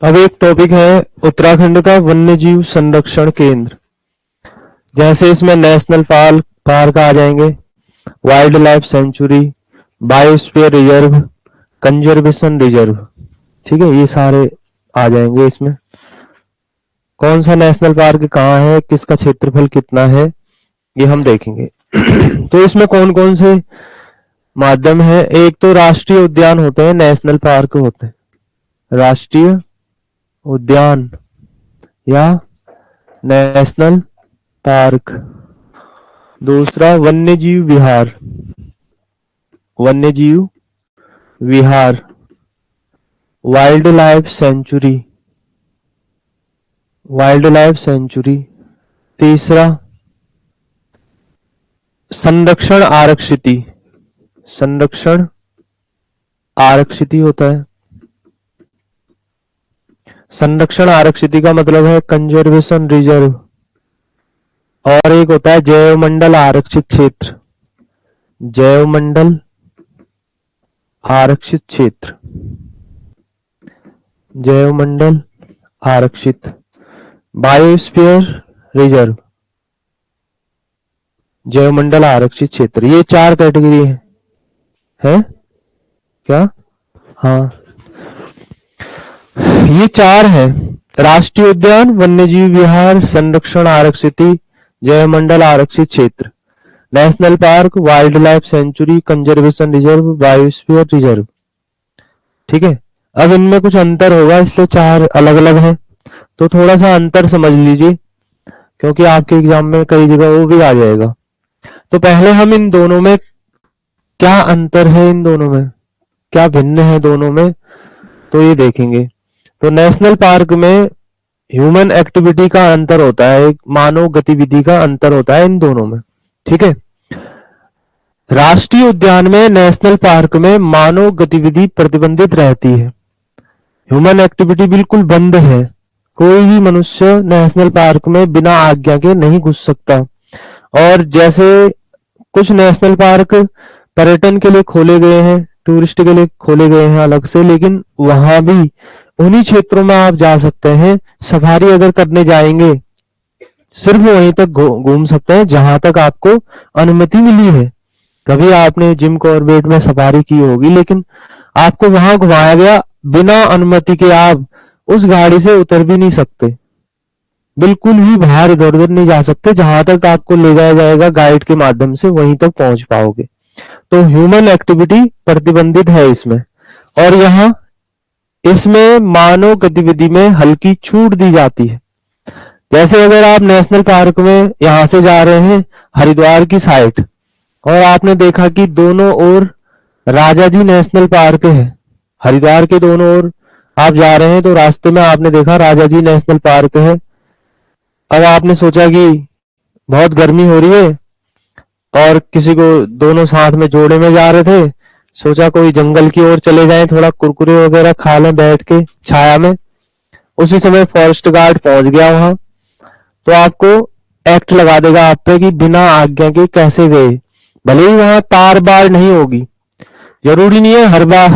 अब एक टॉपिक है उत्तराखंड का वन्य जीव संरक्षण केंद्र। जैसे इसमें नेशनल पार्क आ जाएंगे, wild life sanctuary, biosphere reserve, conservation reserve. ठीक है, ये सारे आ जाएंगे इसमें। कौन सा नेशनल पार्क कहाँ है, किसका क्षेत्रफल कितना है, ये हम देखेंगे। तो इसमें कौन कौन से माध्यम है? एक तो राष्ट्रीय उद्यान होते हैं, नेशनल पार्क होते हैं, राष्ट्रीय उद्यान या नेशनल पार्क। दूसरा वन्यजीव विहार, वन्यजीव विहार, wildlife sanctuary, wildlife sanctuary. तीसरा संरक्षण आरक्षिति, संरक्षण आरक्षिति होता है। संरक्षण आरक्षिति का मतलब है कंजर्वेशन रिजर्व। और एक होता है जैवमंडल आरक्षित क्षेत्र, जैवमंडल आरक्षित क्षेत्र, जैवमंडल आरक्षित, बायोस्फीयर रिजर्व, जैवमंडल आरक्षित क्षेत्र। ये चार कैटेगरी है क्या? हाँ, ये चार है, राष्ट्रीय उद्यान, वन्यजीव विहार, संरक्षण आरक्षिति, जैवमंडल आरक्षित क्षेत्र, national park, wild life sanctuary, conservation reserve, biosphere reserve. ठीक है, अब इनमें कुछ अंतर होगा, इसलिए चार अलग अलग है, तो थोड़ा सा अंतर समझ लीजिए, क्योंकि आपके एग्जाम में कई जगह वो भी आ जाएगा। तो पहले हम इन दोनों में क्या अंतर है, इन दोनों में क्या भिन्न है दोनों में, तो ये देखेंगे। तो नेशनल पार्क में ह्यूमन एक्टिविटी का अंतर होता है, एक मानव गतिविधि का अंतर होता है इन दोनों में। ठीक है, राष्ट्रीय उद्यान में, नेशनल पार्क में मानव गतिविधि प्रतिबंधित रहती है, ह्यूमन एक्टिविटी बिल्कुल बंद है। कोई भी मनुष्य नेशनल पार्क में बिना आज्ञा के नहीं घुस सकता। और जैसे कुछ नेशनल पार्क पर्यटन के लिए खोले गए हैं, टूरिस्ट के लिए खोले गए हैं अलग से, लेकिन वहां भी उन्हीं क्षेत्रों में आप जा सकते हैं। सफारी अगर करने जाएंगे, सिर्फ वहीं तक घूम सकते हैं जहां तक आपको अनुमति मिली है। कभी आपने जिम कॉर्बेट में सफारी की होगी, लेकिन आपको वहां घुमाया गया, बिना अनुमति के आप उस गाड़ी से उतर भी नहीं सकते, बिल्कुल भी बाहर इधर उधर नहीं जा सकते। जहां तक आपको ले जाया जाएगा गाइड के माध्यम से, वहीं तक पहुंच पाओगे। तो ह्यूमन एक्टिविटी प्रतिबंधित है इसमें। और यहाँ इसमें मानव गतिविधि में हल्की छूट दी जाती है। जैसे अगर आप नेशनल पार्क में यहां से जा रहे हैं हरिद्वार की साइड, और आपने देखा कि दोनों ओर राजाजी नेशनल पार्क है, हरिद्वार के दोनों ओर आप जा रहे हैं, तो रास्ते में आपने देखा राजाजी नेशनल पार्क है। अब आपने सोचा कि बहुत गर्मी हो रही है, और किसी को दोनों साथ में जोड़े में जा रहे थे, सोचा कोई जंगल की ओर चले जाएं, थोड़ा कुरकुरे वगैरह खा लें बैठ के छाया में। उसी समय फॉरेस्ट गार्ड पहुंच गया वहां, तो आपको एक्ट लगा देगा आप पे कि बिना आज्ञा के कैसे गए। भले ही वहां तार बाड़ नहीं होगी, जरूरी नहीं है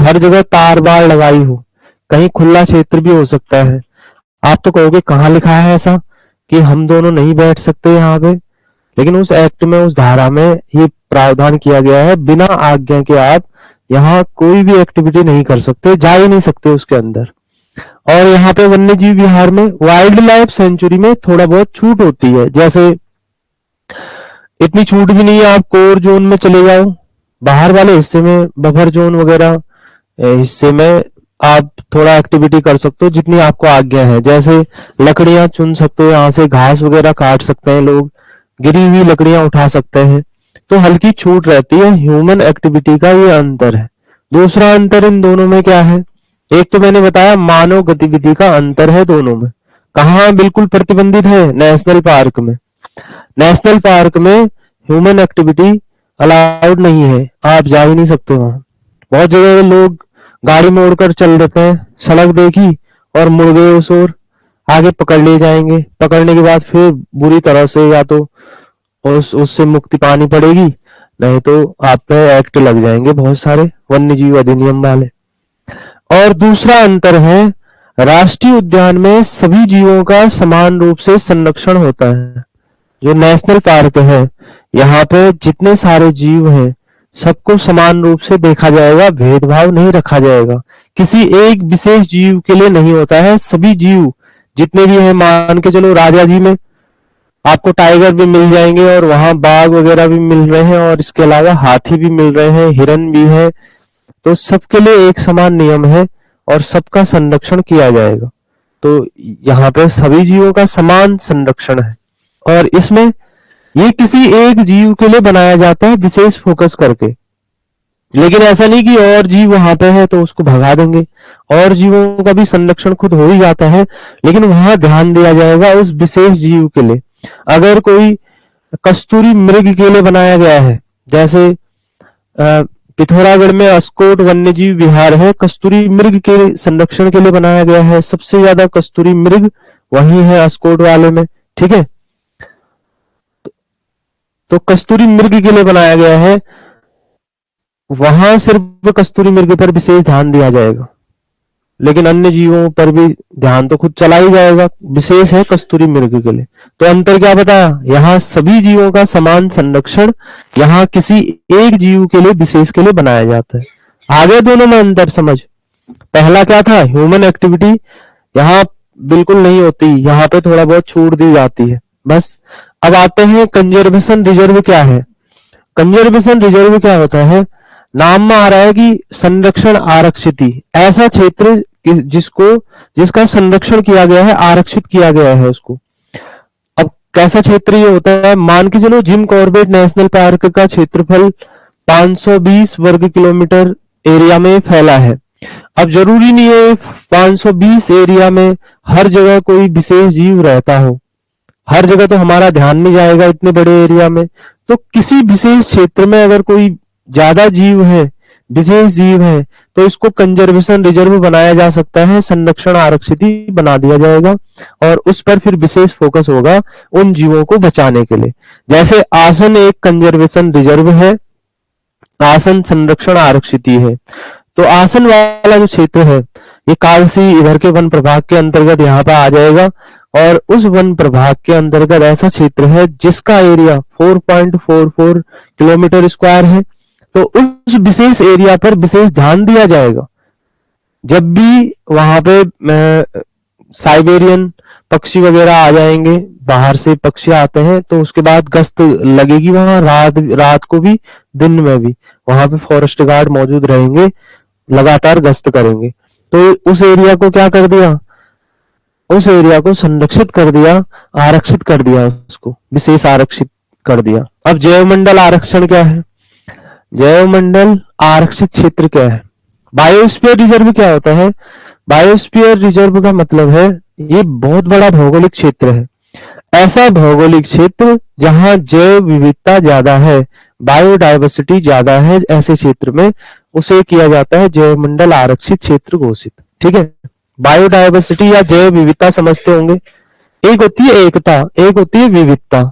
हर जगह तार बाड़ लगाई हो, कहीं खुला क्षेत्र भी हो सकता है। आप तो कहोगे कहाँ लिखा है ऐसा कि हम दोनों नहीं बैठ सकते यहाँ पे, लेकिन उस एक्ट में, उस धारा में ये प्रावधान किया गया है, बिना आज्ञा के आप यहाँ कोई भी एक्टिविटी नहीं कर सकते, जा ही नहीं सकते उसके अंदर। और यहाँ पे वन्यजीव विहार में, वाइल्ड लाइफ सेंचुरी में थोड़ा बहुत छूट होती है। जैसे इतनी छूट भी नहीं है, आप कोर जोन में चले जाओ, बाहर वाले हिस्से में, बफर जोन वगैरह हिस्से में आप थोड़ा एक्टिविटी कर सकते हो जितनी आपको आज्ञा है। जैसे लकड़ियां चुन सकते हो, यहाँ से घास वगैरह काट सकते हैं लोग, गिरी हुई लकड़ियां उठा सकते हैं, तो हल्की छूट रहती है। ह्यूमन एक्टिविटी का ये अंतर है। दूसरा अंतर इन दोनों में क्या है? एक तो मैंने बताया मानव गतिविधि का अंतर है दोनों में। कहाँ बिल्कुल प्रतिबंधित है? नेशनल पार्क में। नेशनल पार्क में ह्यूमन एक्टिविटी अलाउड नहीं है, आप जा ही नहीं सकते वहां। बहुत जगह लोग गाड़ी मोड़कर चल देते हैं, सड़क देखी और मुड़ गए उस ओर, आगे पकड़ ले जाएंगे। पकड़ने के बाद फिर बुरी तरह से या तो उससे मुक्ति पानी पड़ेगी, नहीं तो आप पे एक्ट लग जाएंगे बहुत सारे वन्य जीव अधिनियम वाले। और दूसरा अंतर है राष्ट्रीय उद्यान में सभी जीवों का समान रूप से संरक्षण होता है। जो नेशनल पार्क है, यहाँ पे जितने सारे जीव हैं सबको समान रूप से देखा जाएगा, भेदभाव नहीं रखा जाएगा, किसी एक विशेष जीव के लिए नहीं होता है। सभी जीव जितने भी हैं, मान के चलो राजा जी में आपको टाइगर भी मिल जाएंगे और वहां बाघ वगैरह भी मिल रहे हैं और इसके अलावा हाथी भी मिल रहे हैं, हिरन भी है। तो सबके लिए एक समान नियम है और सबका संरक्षण किया जाएगा। तो यहाँ पे सभी जीवों का समान संरक्षण है और इसमें ये किसी एक जीव के लिए बनाया जाता है विशेष फोकस करके। लेकिन ऐसा नहीं कि और जीव वहां पे है तो उसको भगा देंगे, और जीवों का भी संरक्षण खुद हो ही जाता है, लेकिन वहां ध्यान दिया जाएगा उस विशेष जीव के लिए। अगर कोई कस्तूरी मृग के लिए बनाया गया है, जैसे पिथौरागढ़ में अस्कोट वन्य जीव विहार है, कस्तूरी मृग के संरक्षण के लिए बनाया गया है। सबसे ज्यादा कस्तूरी मृग वही है अस्कोट वाले में, ठीक है। तो कस्तूरी मृग के लिए बनाया गया है, वहां सिर्फ कस्तूरी मृग पर विशेष ध्यान दिया जाएगा, लेकिन अन्य जीवों पर भी ध्यान तो खुद चला ही जाएगा, विशेष है कस्तूरी मृग के लिए। तो अंतर क्या बताया, यहाँ सभी जीवों का समान संरक्षण, यहाँ किसी एक जीव के लिए विशेष के लिए बनाया जाता है। आगे दोनों में अंतर समझ। पहला क्या था, ह्यूमन एक्टिविटी यहाँ बिल्कुल नहीं होती, यहाँ पे थोड़ा बहुत छूट दी जाती है बस। अब आते हैं कंजर्वेशन रिजर्व क्या है। कंजर्वेशन रिजर्व क्या होता है, नाम में आ रहा है कि संरक्षण आरक्षित, ऐसा क्षेत्र जिसका संरक्षण किया गया है, आरक्षित किया गया है उसको। अब कैसा क्षेत्र ये होता है, मान के चलो जिम कॉर्बेट नेशनल पार्क का क्षेत्रफल 520 वर्ग किलोमीटर एरिया में फैला है। अब जरूरी नहीं है 520 एरिया में हर जगह कोई विशेष जीव रहता हो, हर जगह तो हमारा ध्यान नहीं जाएगा इतने बड़े एरिया में। तो किसी विशेष क्षेत्र में अगर कोई ज्यादा जीव है, विशेष जीव है, तो इसको कंजर्वेशन रिजर्व बनाया जा सकता है, संरक्षण आरक्षित बना दिया जाएगा और उस पर फिर विशेष फोकस होगा उन जीवों को बचाने के लिए। जैसे आसन एक कंजर्वेशन रिजर्व है, आसन संरक्षण आरक्षित है। तो आसन वाला जो क्षेत्र है ये कालसी इधर के वन प्रभाग के अंतर्गत यहाँ पर आ जाएगा और उस वन प्रभाग के अंतर्गत ऐसा क्षेत्र है जिसका एरिया 4.44 किलोमीटर स्क्वायर है। तो उस विशेष एरिया पर विशेष ध्यान दिया जाएगा। जब भी वहां पे साइबेरियन पक्षी वगैरह आ जाएंगे, बाहर से पक्षी आते हैं, तो उसके बाद गश्त लगेगी वहां, रात को भी दिन में भी वहां पे फॉरेस्ट गार्ड मौजूद रहेंगे, लगातार गश्त करेंगे। तो उस एरिया को क्या कर दिया, उस एरिया को संरक्षित कर दिया, आरक्षित कर दिया, उसको विशेष आरक्षित कर दिया। अब जैवमंडल आरक्षण क्या है, जैवमंडल आरक्षित क्षेत्र क्या है। बायोस्फीयर रिजर्व क्या होता है, बायोस्फीयर रिजर्व का मतलब है ये बहुत बड़ा भौगोलिक क्षेत्र है, ऐसा भौगोलिक क्षेत्र जहां जैव विविधता ज्यादा है, बायोडायवर्सिटी ज्यादा है, ऐसे क्षेत्र में उसे किया जाता है जैवमंडल आरक्षित क्षेत्र घोषित। ठीक है, बायोडायवर्सिटी या जैव विविधता समझते होंगे, एक होती है एकता, एक होती है विविधता।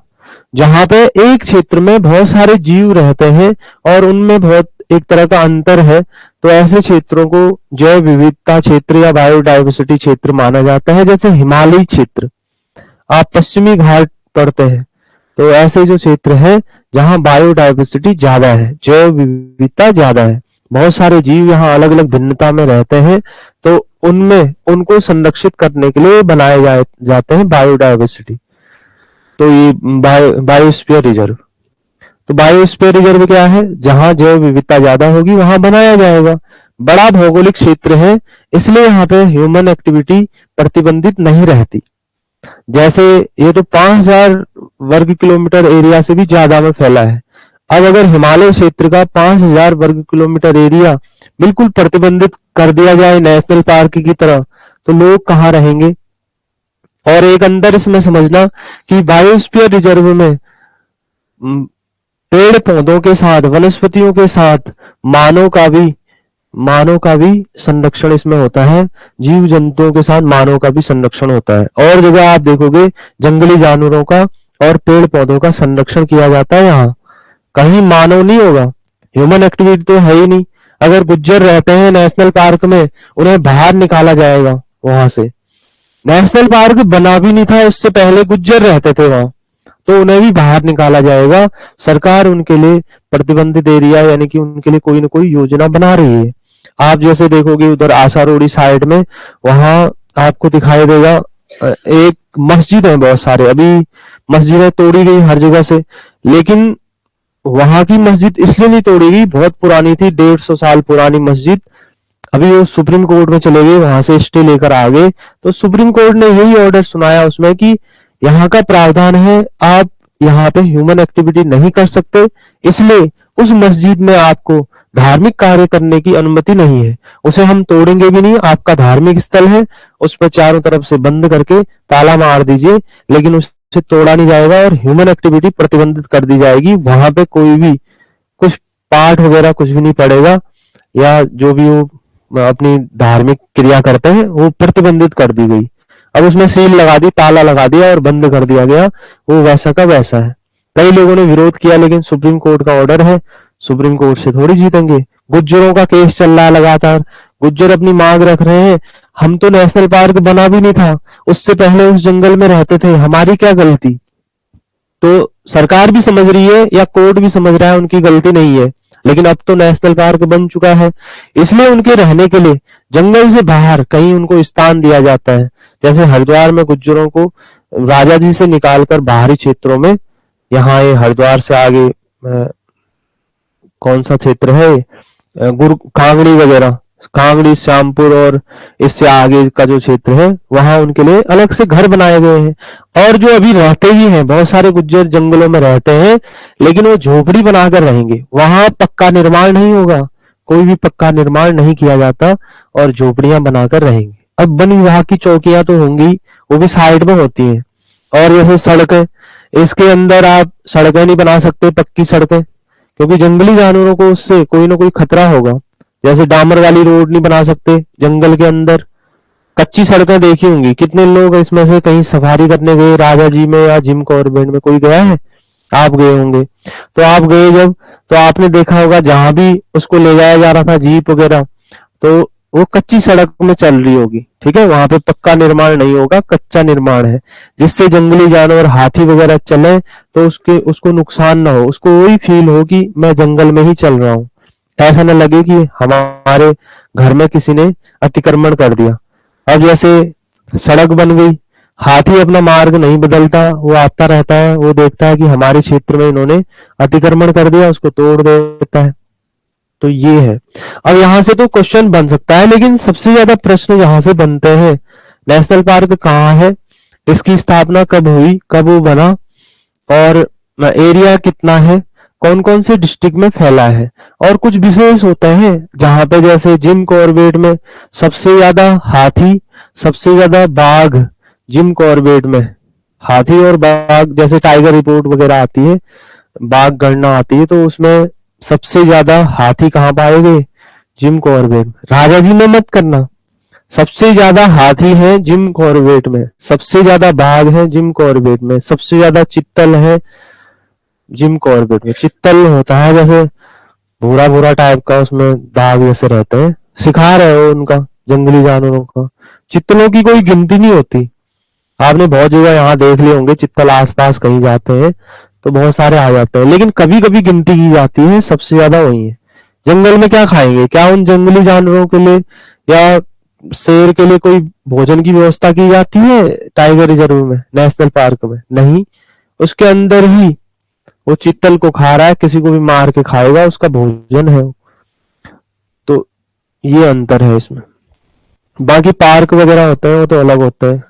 जहां पे एक क्षेत्र में बहुत सारे जीव रहते हैं और उनमें बहुत एक तरह का अंतर है, तो ऐसे क्षेत्रों को जैव विविधता क्षेत्र या बायोडायवर्सिटी क्षेत्र माना जाता है। जैसे हिमालयी क्षेत्र, आप पश्चिमी घाट पढ़ते हैं, तो ऐसे जो क्षेत्र है जहां बायोडायवर्सिटी ज्यादा है, जैव विविधता ज्यादा है, बहुत सारे जीव यहाँ अलग अलग भिन्नता में रहते हैं, तो उनमें उनको संरक्षित करने के लिए बनाए जाते हैं बायोडायवर्सिटी। तो ये बायोस्फीयर रिजर्व, तो बायोस्फीयर रिजर्व क्या है, जहां जैव विविधता ज्यादा होगी वहां बनाया जाएगा। बड़ा भौगोलिक क्षेत्र है, इसलिए यहाँ पे ह्यूमन एक्टिविटी प्रतिबंधित नहीं रहती। जैसे ये तो 5000 वर्ग किलोमीटर एरिया से भी ज्यादा में फैला है। अब अगर हिमालय क्षेत्र का 5000 वर्ग किलोमीटर एरिया बिल्कुल प्रतिबंधित कर दिया जाए नेशनल पार्क की तरह, तो लोग कहाँ रहेंगे। और एक अंदर इसमें समझना कि बायोस्फीयर रिजर्व में पेड़ पौधों के साथ, वनस्पतियों के साथ मानव का भी संरक्षण इसमें होता है, जीव जंतुओं के साथ मानव का भी संरक्षण होता है। और जगह आप देखोगे जंगली जानवरों का और पेड़ पौधों का संरक्षण किया जाता है, यहाँ कहीं मानव नहीं होगा, ह्यूमन एक्टिविटी तो है ही नहीं। अगर गुज्जर रहते हैं नेशनल पार्क में, उन्हें बाहर निकाला जाएगा, वहां से। नेशनल पार्क बना भी नहीं था, उससे पहले गुज्जर रहते थे वहां, तो उन्हें भी बाहर निकाला जाएगा। सरकार उनके लिए प्रतिबंधित एरिया यानी कि उनके लिए कोई ना कोई योजना बना रही है। आप जैसे देखोगे उधर आसारोड़ी साइड में, वहां आपको दिखाई देगा एक मस्जिद है, बहुत सारे अभी मस्जिदें तोड़ी गई हर जगह से, लेकिन वहां की मस्जिद इसलिए नहीं तोड़ी गई, बहुत पुरानी थी, 150 साल पुरानी मस्जिद। अभी वो सुप्रीम कोर्ट में चले गए, वहां से स्टे लेकर आ गए, तो सुप्रीम कोर्ट ने यही ऑर्डर सुनाया उसमें कि यहाँ का प्रावधान है, आप यहाँ पे ह्यूमन एक्टिविटी नहीं कर सकते, इसलिए उस मस्जिद में आपको धार्मिक कार्य करने की अनुमति नहीं है। उसे हम तोड़ेंगे भी नहीं, आपका धार्मिक स्थल है, उस पर चारों तरफ से बंद करके ताला मार दीजिए, लेकिन उसे तोड़ा नहीं जाएगा और ह्यूमन एक्टिविटी प्रतिबंधित कर दी जाएगी। वहां पे कोई भी कुछ पाठ वगैरह कुछ भी नहीं पड़ेगा, या जो भी वो अपनी धार्मिक क्रिया करते हैं वो प्रतिबंधित कर दी गई। अब उसमें सील लगा दी, ताला लगा दिया और बंद कर दिया गया, वो वैसा का वैसा है। कई लोगों ने विरोध किया, लेकिन सुप्रीम कोर्ट का ऑर्डर है, सुप्रीम कोर्ट से थोड़ी जीतेंगे। गुज्जरों का केस चल रहा है लगातार, गुज्जर अपनी मांग रख रहे हैं, हम तो नेशनल पार्क बना भी नहीं था, उससे पहले उस जंगल में रहते थे, हमारी क्या गलती। तो सरकार भी समझ रही है या कोर्ट भी समझ रहा है उनकी गलती नहीं है, लेकिन अब तो नेशनल पार्क बन चुका है, इसलिए उनके रहने के लिए जंगल से बाहर कहीं उनको स्थान दिया जाता है। जैसे हरिद्वार में गुज्जरों को राजा जी से निकालकर बाहरी क्षेत्रों में, यहाँ ये हरिद्वार से आगे कौन सा क्षेत्र है, गुरु कांगड़ी वगैरह, कांगड़ी श्यामपुर और इससे आगे का जो क्षेत्र है, वहां उनके लिए अलग से घर बनाए गए हैं। और जो अभी रहते भी हैं, बहुत सारे गुज्जर जंगलों में रहते हैं, लेकिन वो झोपड़ी बनाकर रहेंगे, वहां पक्का निर्माण नहीं होगा, कोई भी पक्का निर्माण नहीं किया जाता और झोपड़ियां बनाकर रहेंगे। अब वन विभाग की चौकियां तो होंगी, वो भी साइड में होती हैं। और जैसे सड़कें, इसके अंदर आप सड़कें नहीं बना सकते, पक्की सड़कें, क्योंकि जंगली जानवरों को उससे कोई ना कोई खतरा होगा। जैसे डामर वाली रोड नहीं बना सकते जंगल के अंदर। कच्ची सड़कें देखी होंगी, कितने लोग इसमें से कहीं सफारी करने गए, राजा जी में या जिम कॉर्बेट में कोई गया है, आप गए होंगे, तो आप गए जब, तो आपने देखा होगा जहां भी उसको ले जाया जा रहा था जीप वगैरह, तो वो कच्ची सड़क में चल रही होगी, ठीक है, वहां पे पक्का निर्माण नहीं होगा, कच्चा निर्माण है, जिससे जंगली जानवर हाथी वगैरह चले तो उसको नुकसान ना हो, उसको वही फील हो कि मैं जंगल में ही चल रहा हूँ, ऐसा न लगे कि हमारे घर में किसी ने अतिक्रमण कर दिया। अब जैसे सड़क बन गई, हाथी अपना मार्ग नहीं बदलता, वो आता रहता है, वो देखता है कि हमारे क्षेत्र में इन्होंने अतिक्रमण कर दिया, उसको तोड़ देता है। तो ये है। अब यहां से तो क्वेश्चन बन सकता है, लेकिन सबसे ज्यादा प्रश्न यहां से बनते हैं, नेशनल पार्क कहाँ है, इसकी स्थापना कब हुई, कब वो बना, और एरिया कितना है, कौन कौन से डिस्ट्रिक्ट में फैला है, और कुछ विशेष होते हैं जहां पे जैसे जिम कॉर्बेट में सबसे ज्यादा हाथी, सबसे ज्यादा बाघ, जिम कॉर्बेट में हाथी और बाघ, जैसे टाइगर रिपोर्ट वगैरह आती है, बाघ गणना आती है, तो उसमें सबसे ज्यादा हाथी कहाँ पाए गए, जिम कॉर्बेट। राजा जी में मत करना, सबसे ज्यादा हाथी है जिम कॉर्बेट में, सबसे ज्यादा बाघ है जिम कॉर्बेट में, सबसे ज्यादा चित्तल है जिम कॉर्बेट में। चित्तल होता है जैसे भूरा भूरा टाइप का, उसमें दाग जैसे रहते हैं, शिकार है वो उनका, जंगली जानवरों का। चित्तलों की कोई गिनती नहीं होती, आपने बहुत जगह यहाँ देख लिए होंगे, चित्तल आसपास कहीं जाते हैं तो बहुत सारे आ जाते हैं, लेकिन कभी कभी गिनती की जाती है, सबसे ज्यादा वही है। जंगल में क्या खाएंगे, क्या उन जंगली जानवरों के लिए या शेर के लिए कोई भोजन की व्यवस्था की जाती है टाइगर रिजर्व में, नेशनल पार्क में? नहीं, उसके अंदर ही वो चित्तल को खा रहा है, किसी को भी मार के खाएगा, उसका भोजन है। तो ये अंतर है इसमें। बाकी पार्क वगैरह होते हैं वो तो अलग होते हैं,